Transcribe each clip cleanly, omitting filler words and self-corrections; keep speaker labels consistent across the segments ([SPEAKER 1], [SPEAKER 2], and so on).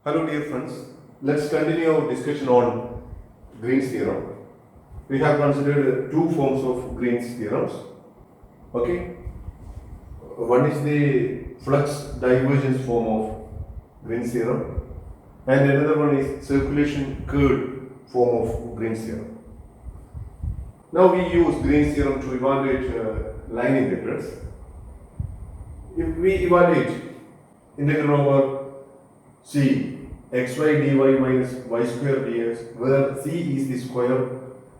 [SPEAKER 1] Hello dear friends, let's continue our discussion on Green's theorem. We have considered two forms of Green's theorems. Okay, one is the flux divergence form of Green's theorem and another one is circulation curl form of Green's theorem. Now we use Green's theorem to evaluate line integrals. If we evaluate integral over C xy dy minus y square dx, where C is the square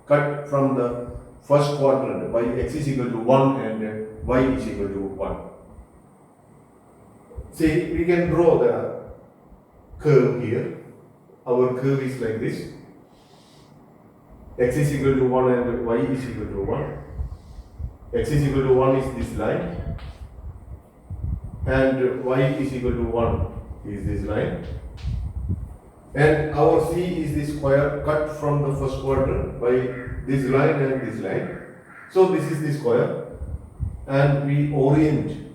[SPEAKER 1] cut from the first quadrant by x is equal to 1 and y is equal to 1. See, we can draw the curve here. Our curve is like this. X is equal to 1 and y is equal to 1. X is equal to 1 is this line and y is equal to 1 is this line. And our C is the square cut from the first quadrant by this line and this line. So this is the square and we orient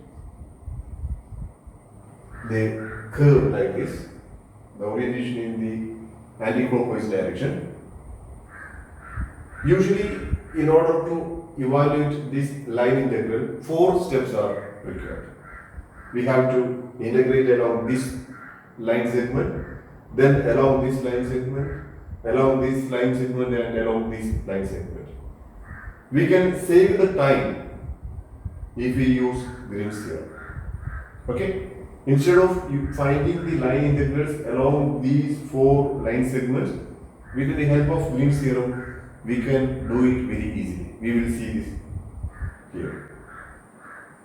[SPEAKER 1] the curve like this. The orientation in the anti-clockwise direction. Usually in order to evaluate this line integral, 4 steps are required. We have to integrate along this line segment, then along this line segment, along this line segment and along this line segment. We can save the time if we use Green's theorem. Okay? Instead of finding the line integrals along these 4 line segments, with the help of Green's theorem, we can do it very easily. We will see this here.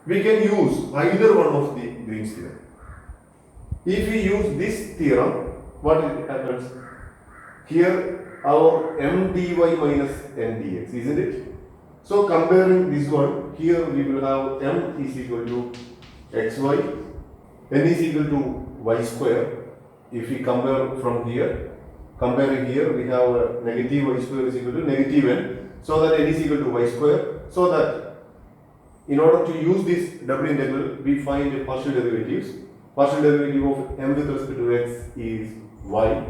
[SPEAKER 1] We can use either one of the Green's theorem. If we use this theorem, what happens? Here our m dy minus n dx, isn't it? So comparing this one, here we will have m is equal to xy, n is equal to y square. If we compare from here, comparing here, we have a negative y square is equal to negative n, so that n is equal to y square, so that in order to use this double integral, we find partial derivatives. Partial derivative of m with respect to x is y.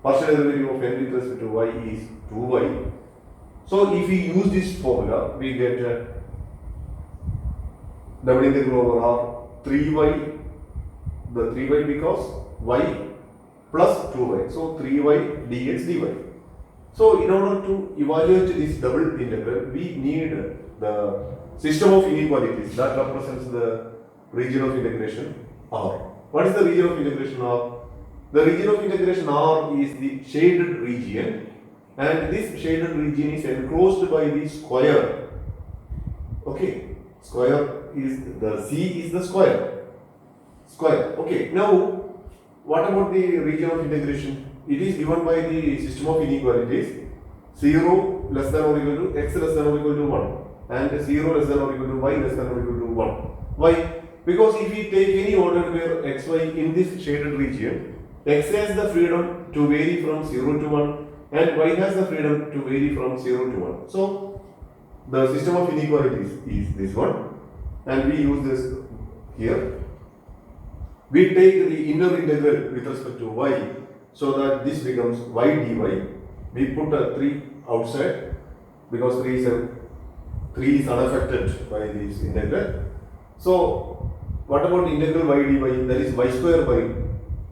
[SPEAKER 1] Partial derivative of n with respect to y is 2y. So if we use this formula, we get double integral over r 3y. The 3y because y plus 2y. So 3y dx dy. So in order to evaluate this double integral, we need the system of inequalities that represents the region of integration R. What is the region of integration R? The region of integration R is the shaded region, and this shaded region is enclosed by the square. Okay, square is the C is the square. Square. Okay, now what about the region of integration? It is given by the system of inequalities 0 less than or equal to x less than or equal to 1 and 0 less than or equal to y less than or equal to 1. Why? Because if we take any ordered pair xy in this shaded region, x has the freedom to vary from 0 to 1 and y has the freedom to vary from 0 to 1. So the system of inequalities is this one and we use this here. We take the inner integral with respect to y so that this becomes y dy. We put a 3 outside because 3 is unaffected by this integral. So what about the integral y dy? That is y square by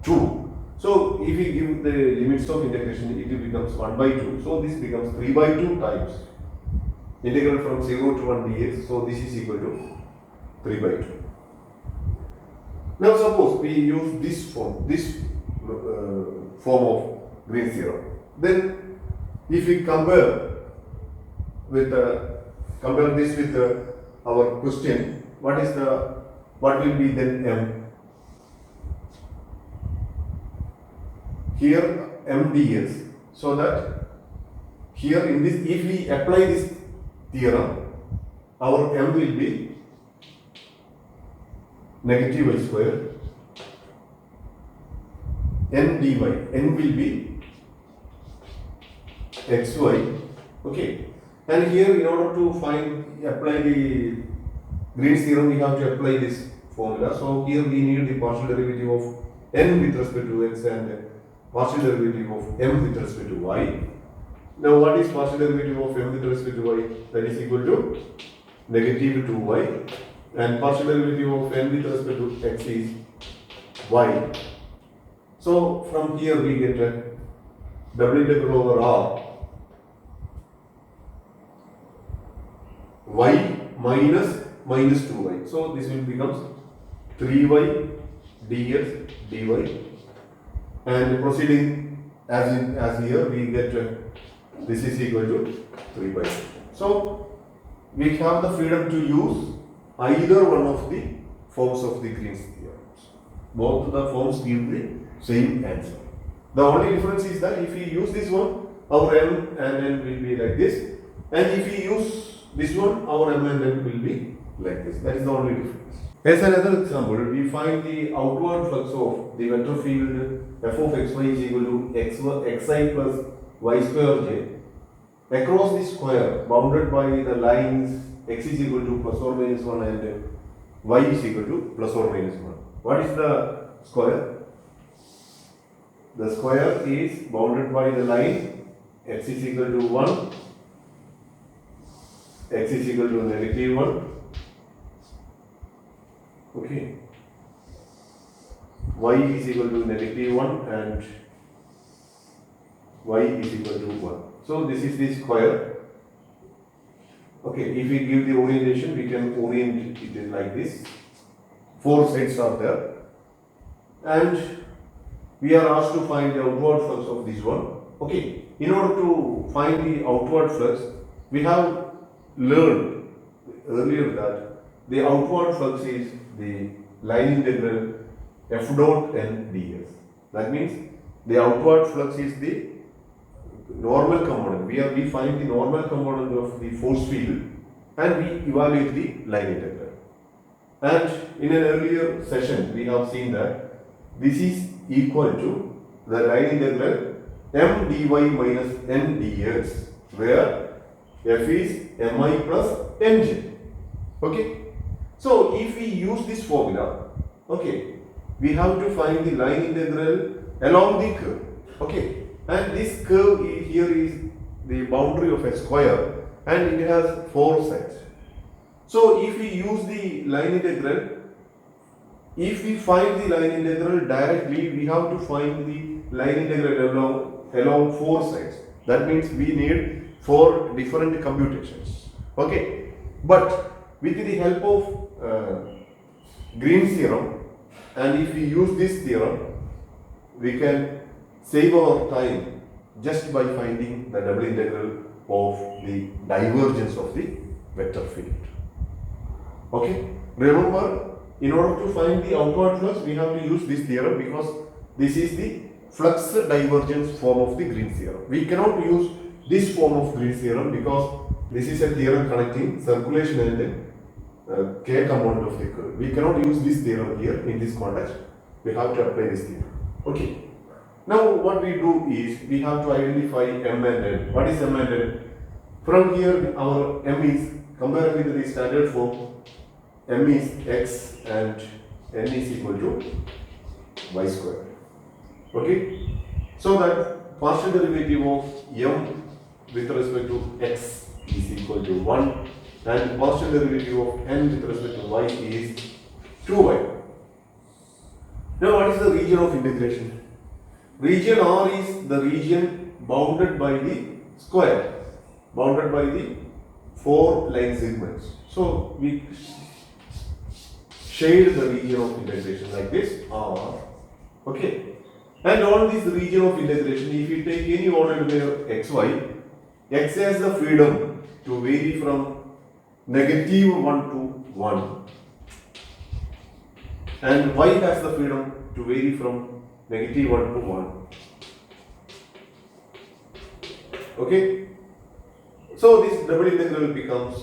[SPEAKER 1] 2. So if we give the limits of integration, it becomes 1 by 2. So this becomes 3 by 2 times integral from 0 to 1 dx. So this is equal to 3 by 2. Now suppose we use this form, form of Green's theorem. Then if we compare this with our question, what will be then m? Here m ds. So that here in this, if we apply this theorem, our m will be negative y square, n dy, n will be xy. Okay, and here in order to apply the Green's theorem, we have to apply this formula. So here we need the partial derivative of n with respect to x and partial derivative of m with respect to y. Now what is partial derivative of m with respect to y? That is equal to negative 2y, and partial derivative of n with respect to x is y. So from here we get a double integral over r y minus 2y. So this will become 3y dx dy, and proceeding as here we get this is equal to 3 by 2. So we have the freedom to use either one of the forms of the Green's theorems. Both the forms give the same answer. The only difference is that if we use this one, our m and n will be like this, and if we use this one, our m and n will be like this. That is the only difference. As another example, we find the outward flux of the vector field f of xy is equal to xi plus y square j across the square bounded by the lines x is equal to plus or minus 1 and y is equal to plus or minus 1. What is the square? The square is bounded by the line x is equal to 1, x is equal to negative 1, okay, y is equal to negative 1 and y is equal to 1. So this is the square. Okay, if we give the orientation, we can orient it like this. Four sides are there, and we are asked to find the outward flux of this one. Okay, in order to find the outward flux, we have learned earlier that the outward flux is the line integral f dot n ds. That means the outward flux is the normal component. We find the normal component of the force field and we evaluate the line integral. And in an earlier session, we have seen that this is equal to the line integral m dy minus n dx, where f is mi plus mj. Okay. So if we use this formula, okay, we have to find the line integral along the curve. Okay. And this curve here is the boundary of a square and it has four sides. So if we use the line integral, if we find the line integral directly, we have to find the line integral along four sides. That means we need four different computations. Okay, but with the help of Green's theorem, and if we use this theorem, we can save our time just by finding the double integral of the divergence of the vector field. Okay, remember, in order to find the outward flux, we have to use this theorem because this is the flux divergence form of the Green's theorem. We cannot use this form of Green's theorem because this is a theorem connecting circulation and k component of the curve. We cannot use this theorem here in this context. We have to apply this theorem. Okay. Now what we do is we have to identify m and n. What is m and n? From here our m is compared with the standard form. M is x and n is equal to y square. Okay. So that partial derivative of m with respect to x is equal to 1 and partial derivative of n with respect to y is 2y. Now what is the region of integration? Region R is the region bounded by the square, bounded by the four line segments. So we shade the region of integration like this R. Okay. And on this region of integration, if you take any ordered pair xy, x has the freedom to vary from negative 1 to 1 and y has the freedom to vary from negative 1 to 1. Okay. So this double integral becomes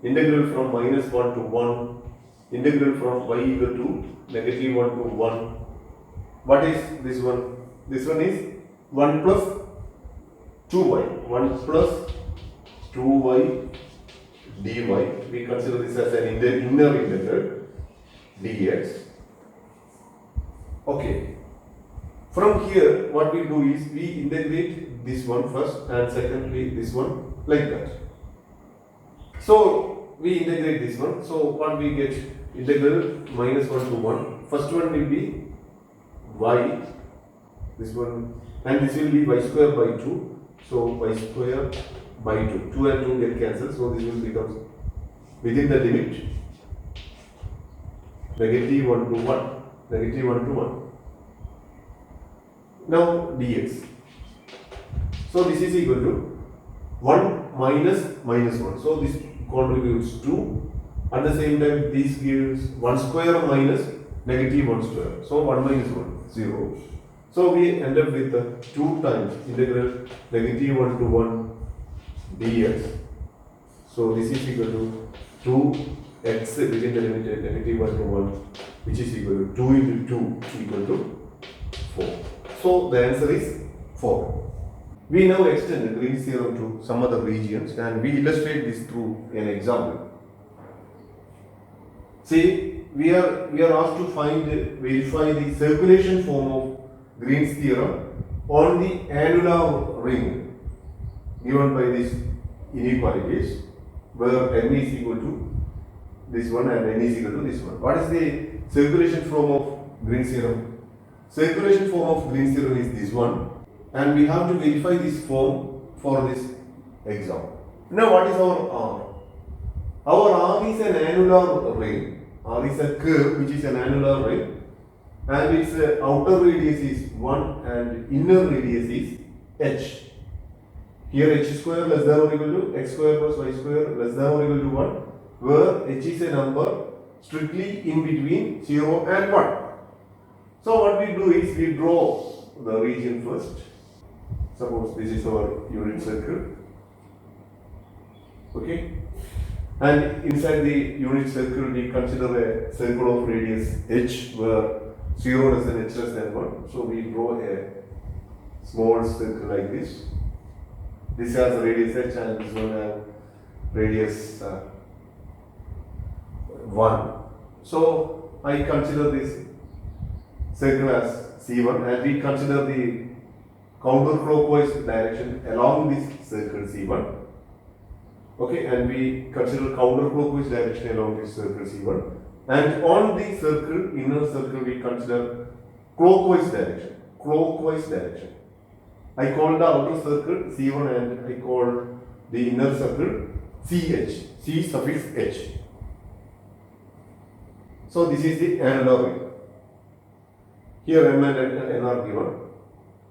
[SPEAKER 1] integral from minus 1 to 1, integral from y equal to negative 1 to 1. What is this one? This one is 1 plus 2y. 1 plus 2y dy. We consider this as an inner integral dx. Okay. From here, what we do is we integrate this one first and secondly this one like that. So we integrate this one. So what we get? Integral minus 1 to 1. First one will be y. This one and this will be y square by 2. So y square by 2. 2 and 2 get cancelled. So this will become within the limit negative 1 to 1. Negative 1 to 1. Now dx. So this is equal to 1 minus minus 1. So this contributes 2. At the same time, this gives 1 square minus negative 1 square. So 1 minus 1, 0. So we end up with 2 times integral negative 1 to 1 dx. So this is equal to 2x within the limit negative 1 to 1, which is equal to 2 into 2 equal to 4. So the answer is 4. We now extend Green's theorem to some other regions and we illustrate this through an example. See, we are asked to verify the circulation form of Green's theorem on the annular ring given by these inequalities where n is equal to this one and n is equal to this one. What is the circulation form of Green's theorem? Circulation form of Green's theorem is this one and we have to verify this form for this example. Now what is our R? Our R is an annular ring. R is a curve which is an annular ring and its outer radius is 1 and inner radius is h. Here h square less than or equal to x square plus y square less than or equal to 1 where h is a number strictly in between 0 and 1. So what we do is we draw the region first. Suppose this is our unit circle. Okay. And inside the unit circle we consider a circle of radius h where 0 less than h less than 1. So we draw a small circle like this. This has a radius h and this one has radius 1. So I consider this circle as C1 and we consider the counterclockwise direction along this circle C1. Okay, and we consider counterclockwise direction along this circle C1. And on the circle, inner circle, we consider clockwise direction. Clockwise direction. I call the outer circle C1 and I call the inner circle CH. C suffix H. So this is the annular ring. Here M and N are given.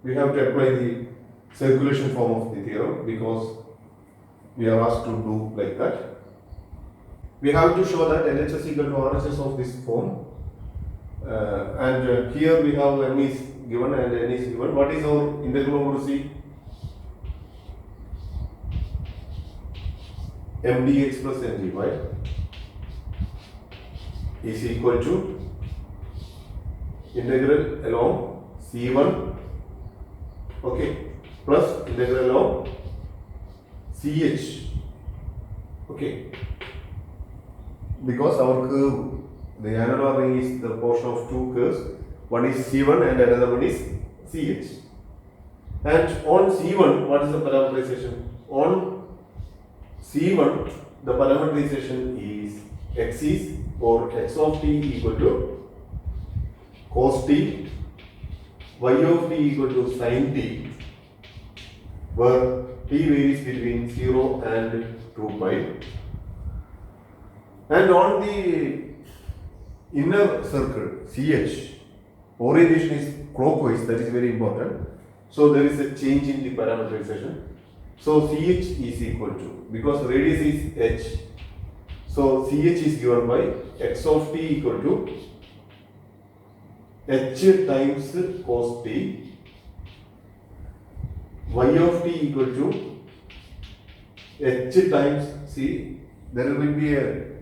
[SPEAKER 1] We have to apply the circulation form of the theorem because we are asked to do like that. We have to show that LHS equal to RHS of this form. Here we have M is given and N is given. What is our integral over C? M dx plus N dy is equal to integral along C1, okay, plus integral along CH, okay, because our curve, the annular ring is the portion of two curves, one is C1 and another one is CH. And on C1, what is the parameterization? On C1, the parameterization is x is or x of t equal to cos t, y of t equal to sin t, where t varies between 0 and 2 pi. And on the inner circle CH, orientation is clockwise, that is very important. So there is a change in the parameterization. So CH is equal to, because radius is h, so CH is given by x of t equal to h times cos t, y of t equal to h times, see, there will be a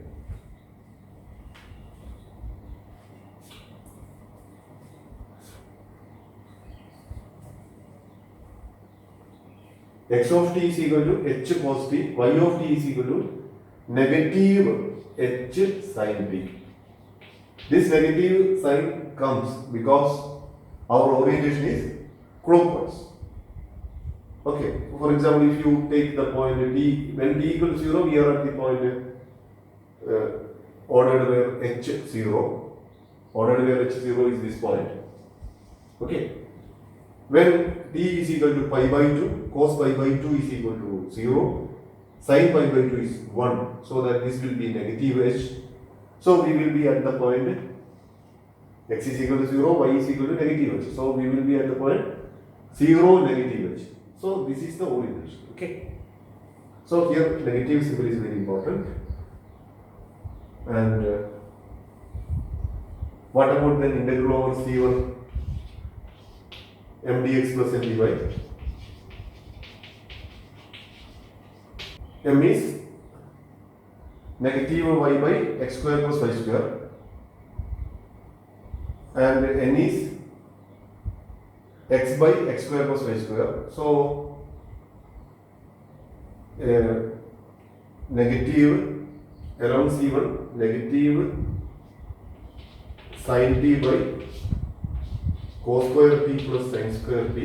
[SPEAKER 1] x of t is equal to h cos t, y of t is equal to negative h sin t. This negative sign comes because our orientation is clockwise. Okay, for example, if you take the point t, when t equals 0, we are at the point ordered where h0, ordered where h0 is this point. Okay, when t is equal to pi by 2, cos pi by 2 is equal to 0, sin pi by 2 is 1, so that this will be negative h. So we will be at the point x is equal to 0, y is equal to negative h. So we will be at the point 0, negative h. So this is the orientation. Okay. So here negative symbol is very important. And what about then integral over c1 m dx plus n dy? M is negative y by x square plus y square, and n is x by x square plus y square. So negative around c1 negative sin t by cos square t plus sin square t.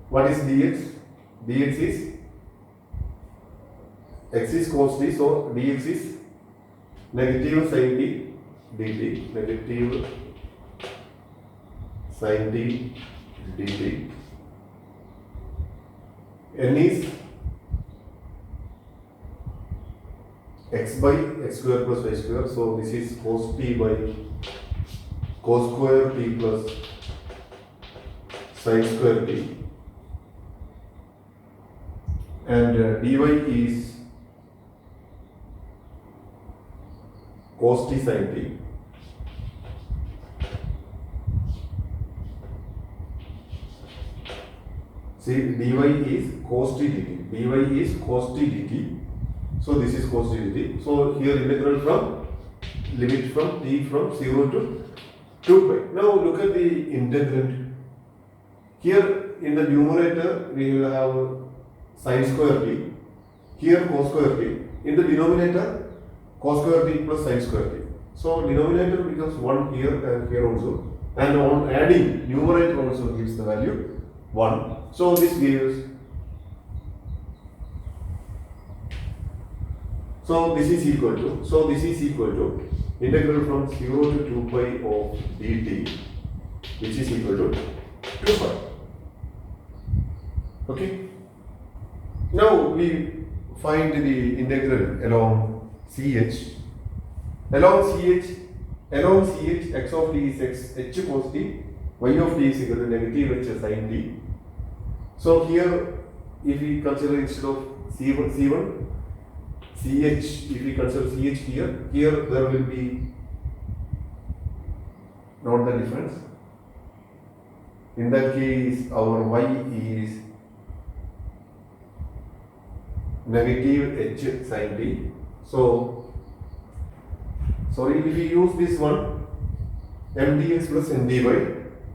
[SPEAKER 1] What is dx? Dx is x is cos t, so dx is negative sin t dt, negative sin t dt. N is x by x square plus y square, so this is cos t by cos square t plus sin square t, and dy is cos t sin t. See, dy is cos t dt, dy is cos t dt, so this is cos t dt. So here integral from limit from t from 0 to 2 pi. Now look at the integrand. Here in the numerator we will have sin square t, here cos square t, in the denominator cos square t plus sin square t. So denominator becomes 1 here and here also, and on adding numerator also gives the value 1. So this gives, so this is equal to integral from 0 to 2 pi of dt, which is equal to 2 pi. Okay. Now we find the integral along ch. Along ch, x of t is x, h cos t, y of t is equal to negative h sin t. So here, if we consider instead of C1, CH, if we consider CH here there will be not the difference. In that case, our y is negative h sin t. So, sorry, if we use this one, m dx plus n dy,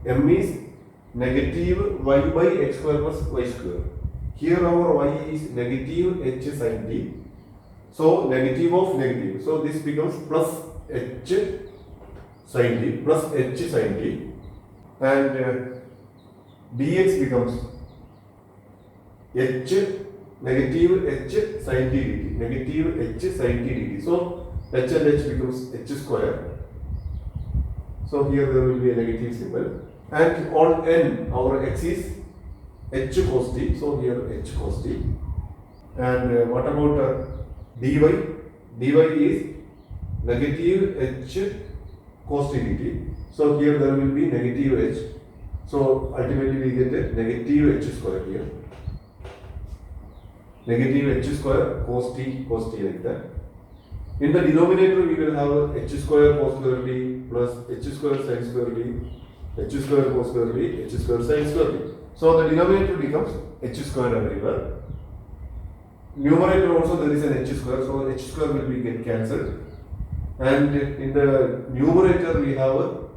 [SPEAKER 1] m is negative y by x square plus y square. Here our y is negative h sin t. So negative of negative. So this becomes plus h sin t plus h sin t, and dx becomes h negative h sin t dt, negative h sin t dt. So h and h becomes h square. So here there will be a negative symbol. And on n, our x is h cos t, so here h cos t. And what about dy? Dy is negative h cos t dt. So here there will be negative h. So ultimately we get a negative h square here. Negative h square cos t like that. In the denominator we will have h square cos square t plus h square sin square t, h square cos square t, h square sin square t. So the denominator becomes h square everywhere. Numerator also there is an h square, so h square will be get cancelled. And in the numerator we have a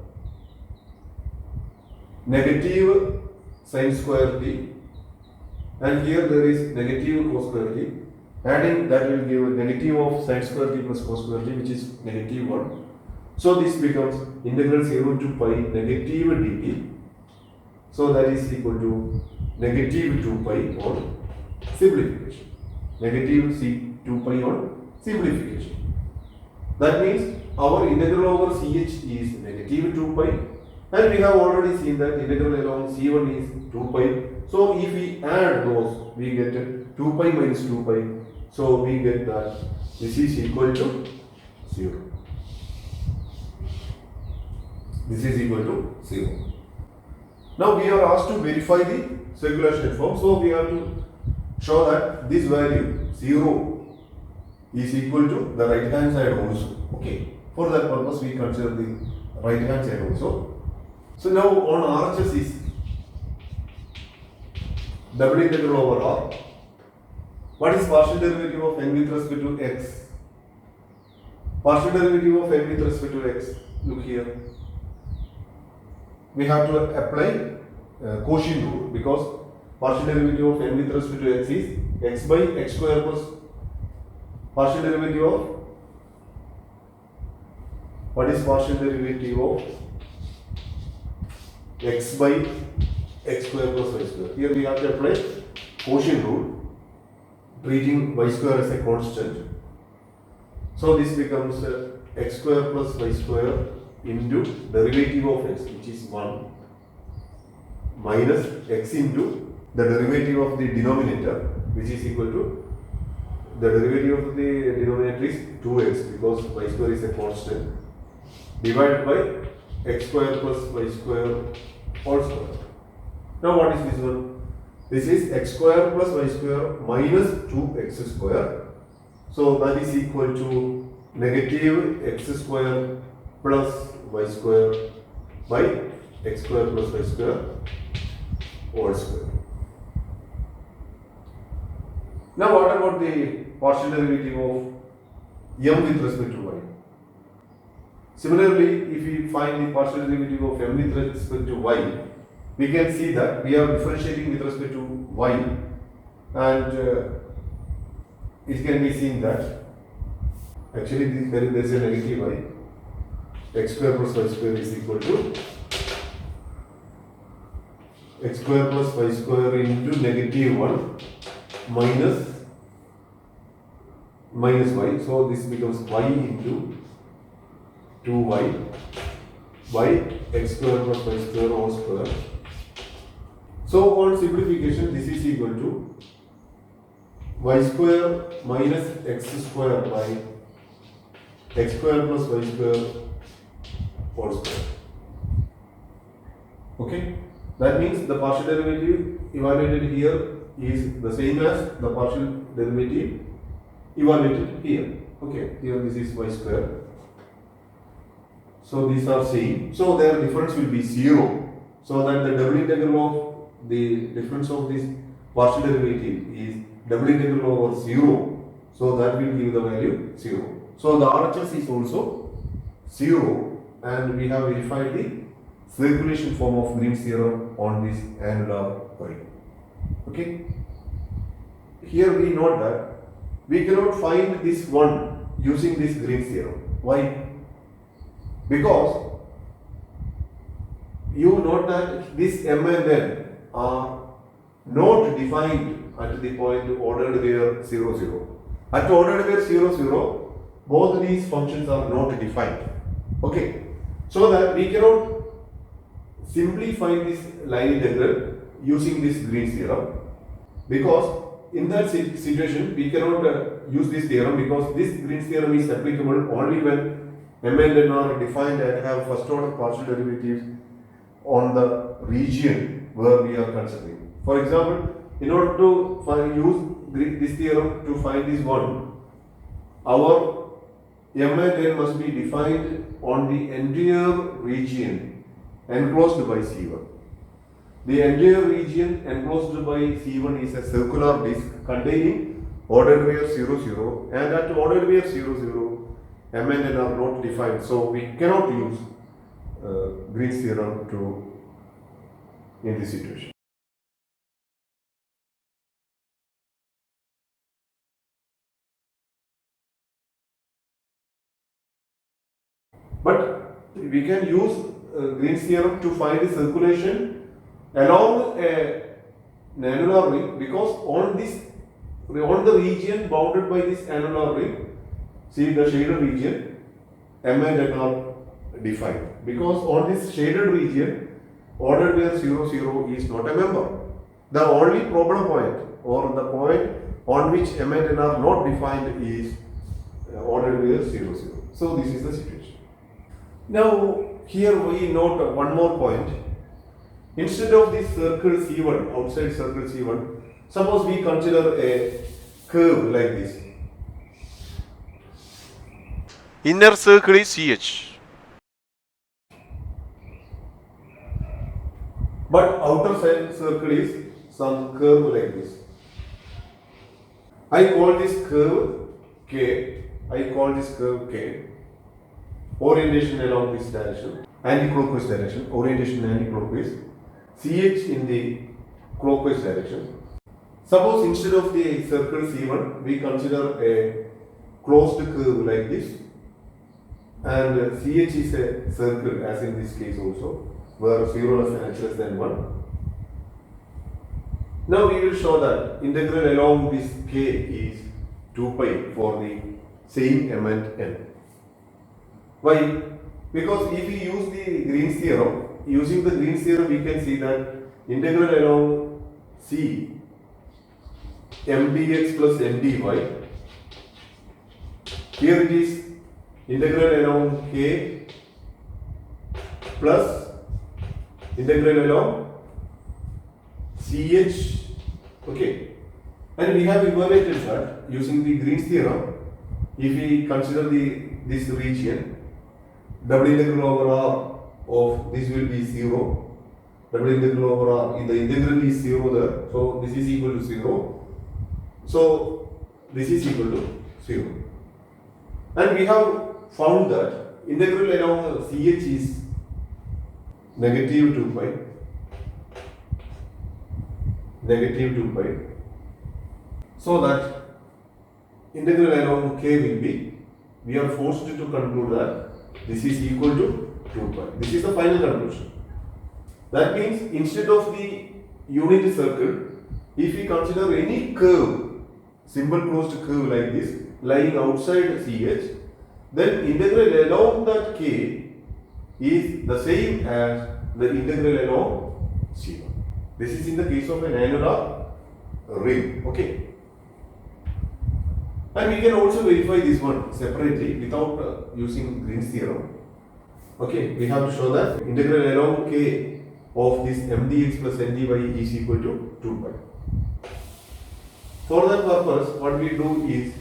[SPEAKER 1] negative sin square t, and here there is negative cos square t. Adding that will give negative of sin square t plus cos square t, which is negative 1. So this becomes integral 0 to pi negative dt. So that is equal to negative 2 pi on simplification. Negative 2 pi on simplification. That means our integral over ch is negative 2 pi, and we have already seen that integral along c1 is 2 pi. So if we add those, we get 2 pi minus 2 pi. So we get that this is equal to 0. This is equal to 0. Now we are asked to verify the circulation form. So we have to show that this value 0 is equal to the right hand side also. Okay. For that purpose we consider the right hand side also. So now on RHS is double integral over R. What is partial derivative of n with respect to x? Partial derivative of n with respect to x. Look here. We have to apply quotient rule, because partial derivative of n with respect to x is x by x square plus partial derivative of, what is partial derivative of x by x square plus y square? Here we have to apply quotient rule, treating y square as a constant. So this becomes x square plus y square into derivative of x, which is 1, minus x into the derivative of the denominator, which is equal to the derivative of the denominator is 2x, because y square is a constant, divided by x square plus y square whole square. Now what is this one? This is x square plus y square minus 2x square. So that is equal to negative x square plus y square by x square plus y square whole square. Now what about the partial derivative of m with respect to y? Similarly, if we find the partial derivative of m with respect to y, we can see that we are differentiating with respect to y, and it can be seen that actually there is a negative y. X square plus y square is equal to x square plus y square into negative 1 minus y. So this becomes y into 2y by x square plus y square whole square. So on simplification, this is equal to y square minus x square by x square plus y square whole square. Okay, that means the partial derivative evaluated here is the same as the partial derivative evaluated here. Okay, here this is y square. So these are same. So their difference will be 0. So that the double integral of the difference of this partial derivative is double integral over 0. So that will give the value 0. So the RHS is also 0. And we have verified the circulation form of Green's theorem on this annular coil. Okay. Here we note that we cannot find this one using this Green's theorem. Why? Because you note that this m and n are not defined at the point ordered where 0, 0. At ordered where 0, 0, both these functions are not defined. Okay. So that we cannot simply find this line integral using this Green's theorem, because in that situation we cannot use this theorem, because this Green's theorem is applicable only when m and n are defined and have first order partial derivatives on the region where we are considering. For example, in order to use this theorem to find this one, our m and n must be defined on the entire region enclosed by C1. The entire region enclosed by C1 is a circular disk containing ordered where 0, 0, and at ordered where 0, 0, m and n are not defined. So we cannot use Green's theorem in this situation. But we can use Green's theorem to find the circulation along an annular ring, because on the region bounded by this annular ring, see the shaded region, M and N are defined. Because on this shaded region, ordered where 0, 0 is not a member. The only problem point, or the point on which M and N are not defined, is ordered where 0, 0. So this is the situation. Now here we note one more point. Instead of this circle C1, outside circle C1, suppose we consider a curve like this.
[SPEAKER 2] Inner circle is CH.
[SPEAKER 1] But outer side circle is some curve like this. I call this curve K. I call this curve K. Orientation along this direction, anti-clockwise direction. Orientation anti-clockwise. CH in the clockwise direction. Suppose instead of the circle C1, we consider a closed curve like this, and CH is a circle, as in this case also, where 0 less than h less than 1. Now we will show that integral along this K is 2 pi for the same M and N. Why? Because if we use the Green's theorem, using the Green's theorem we can see that integral along C m dx plus n dy, here it is integral along K plus integral along CH, okay, and we have evaluated that using the Green's theorem. If we consider this region, double integral over R of this will be 0, double integral over R, the integral is 0 there, so this is equal to 0, so this is equal to 0, and we have found that integral along CH is negative 2 pi, so that integral along K will be, we are forced to conclude that this is equal to 2 pi. This is the final conclusion. That means instead of the unit circle, if we consider any curve, simple closed curve like this, lying outside CH, then integral along that K is the same as the integral along C1. This is in the case of an annular ring, okay. And we can also verify this one separately without using Green's theorem. Okay, we have to show that integral along K of this m dx plus n dy is equal to 2 pi. For that purpose, what we do is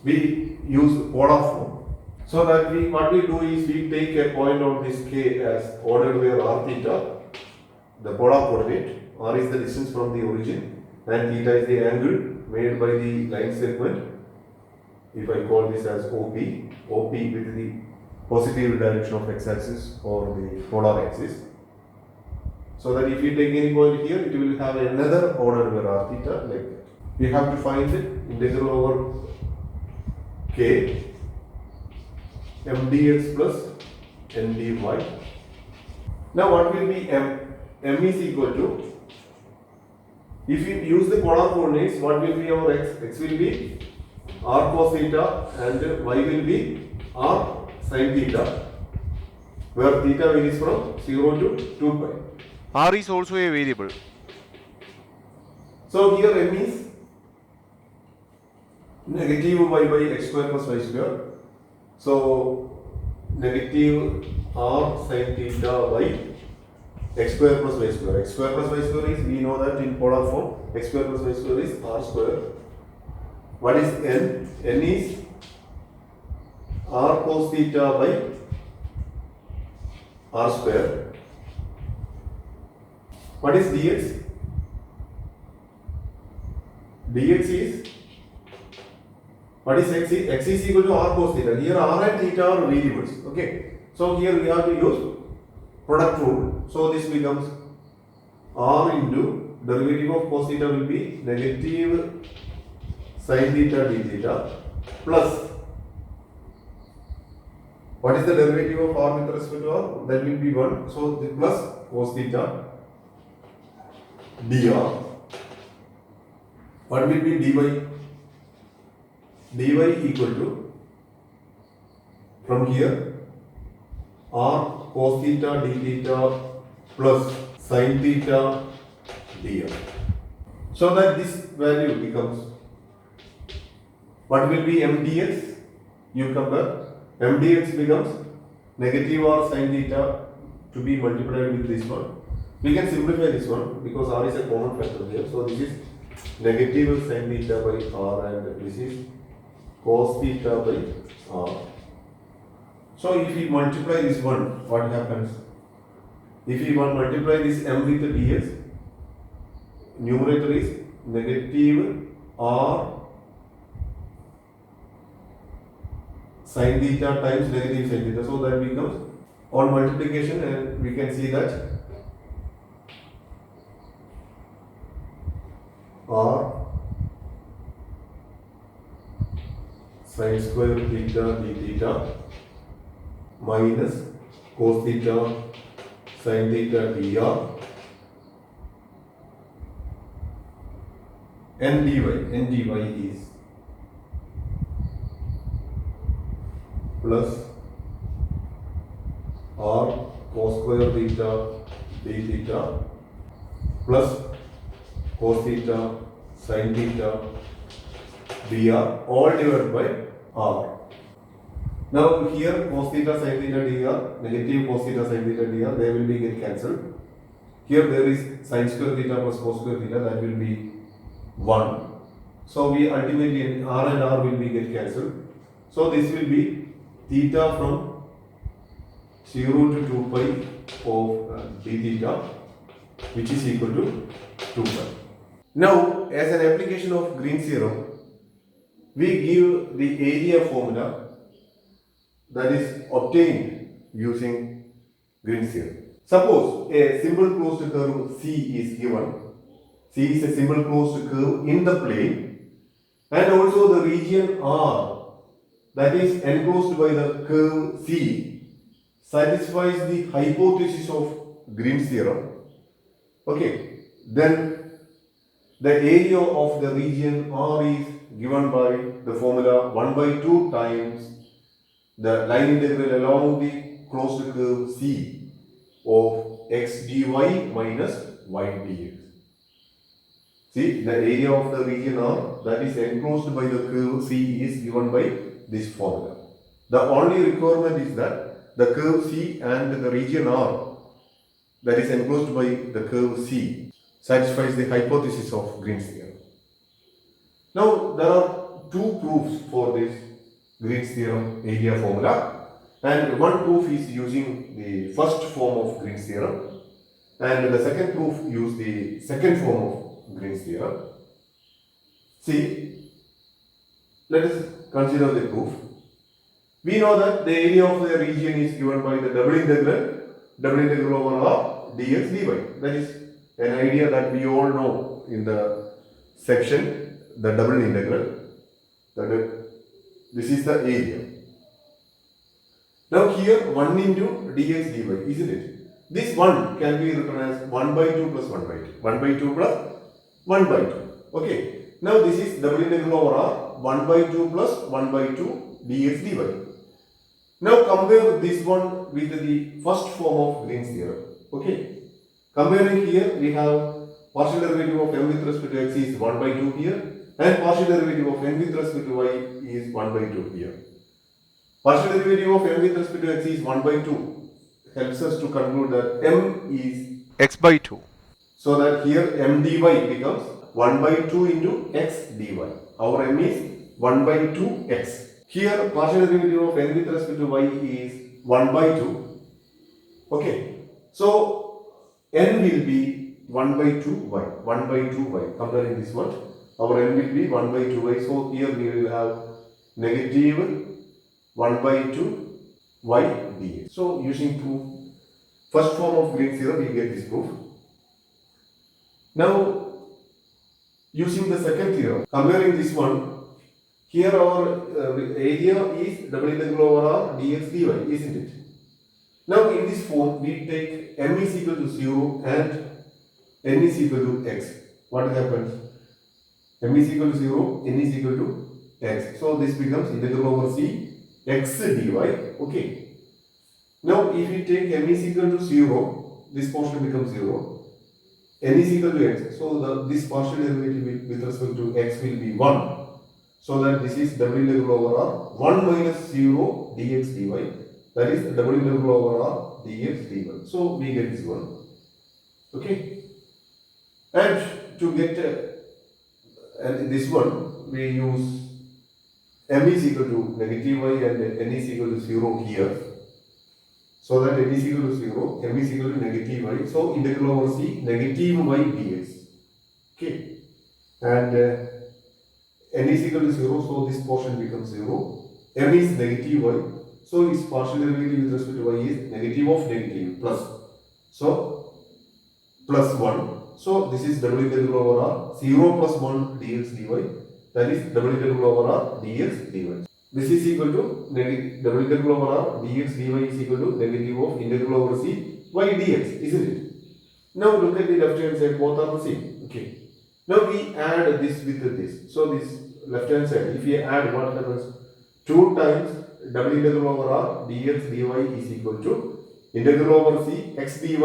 [SPEAKER 1] we use polar form. So that what we do is we take a point on this K as ordered where r theta, the polar coordinate. R is the distance from the origin and theta is the angle made by the line segment. If I call this as OP with the positive direction of x-axis or the polar axis. So that if you take any point here, it will have another order where r theta like that. We have to find the integral over K m dx plus n dy. Now what will be m? M is equal to, if we use the polar coordinates, what will be our x? X will be r cos theta and y will be r sin theta, where theta varies from 0 to 2 pi.
[SPEAKER 2] R is also a variable.
[SPEAKER 1] So here m is negative y by x square plus y square. So negative r sin theta by x square plus y square. X square plus y square is, we know that in polar form, x square plus y square is r square. What is n? N is r cos theta by r square. What is dx? Dx is, what is x? X is equal to r cos theta. Here r and theta are variables. Okay. So here we have to use product rule. So this becomes r into derivative of cos theta will be negative sin theta d theta plus What is the derivative of r with respect to r? That will be 1. So the plus cos theta dr. What will be dy? Dy equal to, from here, r cos theta d theta plus sin theta dr. So that this value becomes, what will be m dx? You compare, m dx becomes negative r sin theta to be multiplied with this one. We can simplify this one because r is a common factor here. So this is negative sin theta by r and this is cos theta by r. So if we multiply this one, what happens? If we multiply this m with the dx, numerator is negative r sin theta times negative sin theta. So that becomes on multiplication, and we can see that r sin square theta d theta minus cos theta sin theta dr n dy is plus r cos square theta d theta plus cos theta sin theta dr all divided by r. Now here cos theta sin theta dr, negative cos theta sin theta dr, they will be get cancelled. Here there is sin square theta plus cos square theta, that will be 1. So we ultimately r and r will be get cancelled. So this will be theta from 0 to 2 pi of d theta, which is equal to 2 pi. Now as an application of Green's theorem, we give the area formula that is obtained using Green's theorem. Suppose a simple closed curve C is given. C is a simple closed curve in the plane, and also the region R that is enclosed by the curve C satisfies the hypothesis of Green's theorem. Okay, then the area of the region R is given by the formula 1 by 2 times the line integral along the closed curve C of x dy minus y dx. See, the area of the region R that is enclosed by the curve C is given by this formula. The only requirement is that the curve C and the region R that is enclosed by the curve C satisfies the hypothesis of Green's theorem. Now there are two proofs for this Green's theorem area formula, and one proof is using the first form of Green's theorem, and the second proof use the second form of Green's theorem. See, let us consider the proof. We know that the area of the region is given by the double integral over r dx dy. That is an idea that we all know in the section, the double integral. This is the area. Now here 1 into dx dy, isn't it? This 1 can be written as 1 by 2 plus 1 by 2. 1 by 2 plus 1 by 2. Okay. Now this is double integral over r 1 by 2 plus 1 by 2 dx dy. Now compare this one with the first form of Green's theorem. Okay. Comparing here, we have partial derivative of m with respect to x is 1 by 2 here, and partial derivative of n with respect to y is 1 by 2 here. Partial derivative of m with respect to x is 1 by 2 helps us to conclude that m is
[SPEAKER 2] x by 2.
[SPEAKER 1] So that here m dy becomes 1 by 2 into x dy. Our m is 1 by 2 x. Here partial derivative of n with respect to y is 1 by 2. Okay. So n will be 1 by 2y. 1 by 2y. Comparing this one, our n will be 1 by 2y. So here we will have negative 1 by 2 y dx. So using proof, first form of Green's theorem, we get this proof. Now using the second theorem, comparing this one, Here our area is double integral over r dx dy, isn't it? Now in this form we take m is equal to 0 and n is equal to x. What happens? M is equal to 0, n is equal to x. So this becomes integral over c x dy. Okay. Now if we take m is equal to 0, this portion becomes 0. N is equal to x. So this partial derivative with respect to x will be 1. So that this is double integral over r 1 minus 0 dx dy. That is double integral over r dx dy. So we get this one. Okay. And to get this one, we use m is equal to negative y and n is equal to 0 here. So that n is equal to 0, m is equal to negative y. So integral over c negative y dx. Okay. And n is equal to 0, so this portion becomes 0. M is negative y. So its partial derivative with respect to y is negative of negative plus. So plus 1. So this is double integral over r 0 plus 1 dx dy. That is double integral over r dx dy. This is equal to double integral over r dx dy is equal to negative of integral over c y dx, isn't it? Now look at the left hand side, both are the same. Okay. Now we add this with this. So this left hand side, if we add, what happens? 2 times double integral over r dx dy is equal to integral over c x dy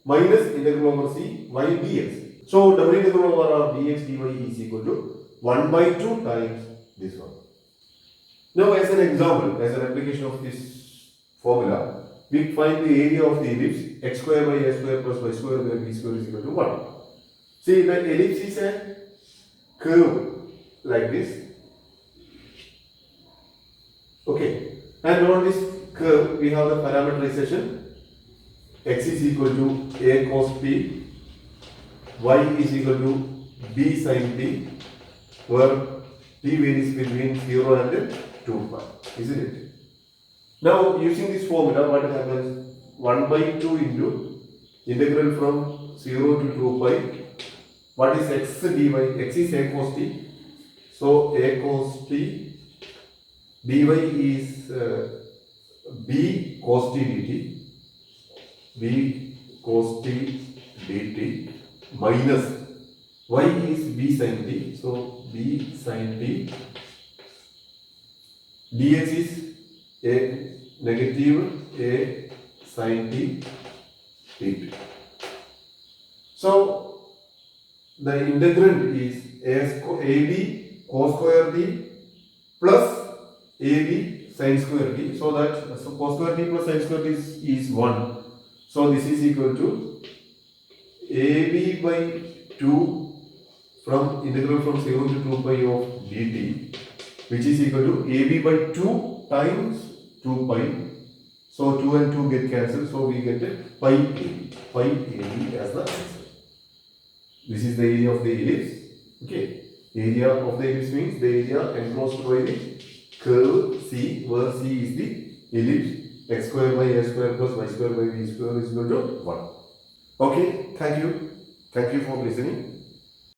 [SPEAKER 1] minus integral over c y dx. So double integral over r dx dy is equal to 1 by 2 times this one. Now as an example, as an application of this formula, we find the area of the ellipse x square by a square plus y square by b square is equal to 1. See, the ellipse is a curve like this. Okay, and on this curve we have the parameterization. X is equal to a cos p, y is equal to b sin t, where t varies between 0 and 2 pi, isn't it? Now using this formula, what happens? 1 by 2 into integral from 0 to 2 pi. What is x dy? X is a cos t. So a cos t dy is b cos t dt. B cos t dt minus y is b sin t, so b sin t dx is a negative a sin t dt. So the integrand is ab cos square t plus ab sin square t. So that cos square t plus sin square t is 1. So this is equal to AB by 2 from integral from 0 to 2 pi of dt, which is equal to AB by 2 times 2 pi. So 2 and 2 get cancelled, so we get a pi AB as the answer. This is the area of the ellipse. Okay, area of the ellipse means the area enclosed by the curve C, where C is the ellipse. X square by a square plus y square by b square is equal to 1. Okay, thank you. Thank you for listening.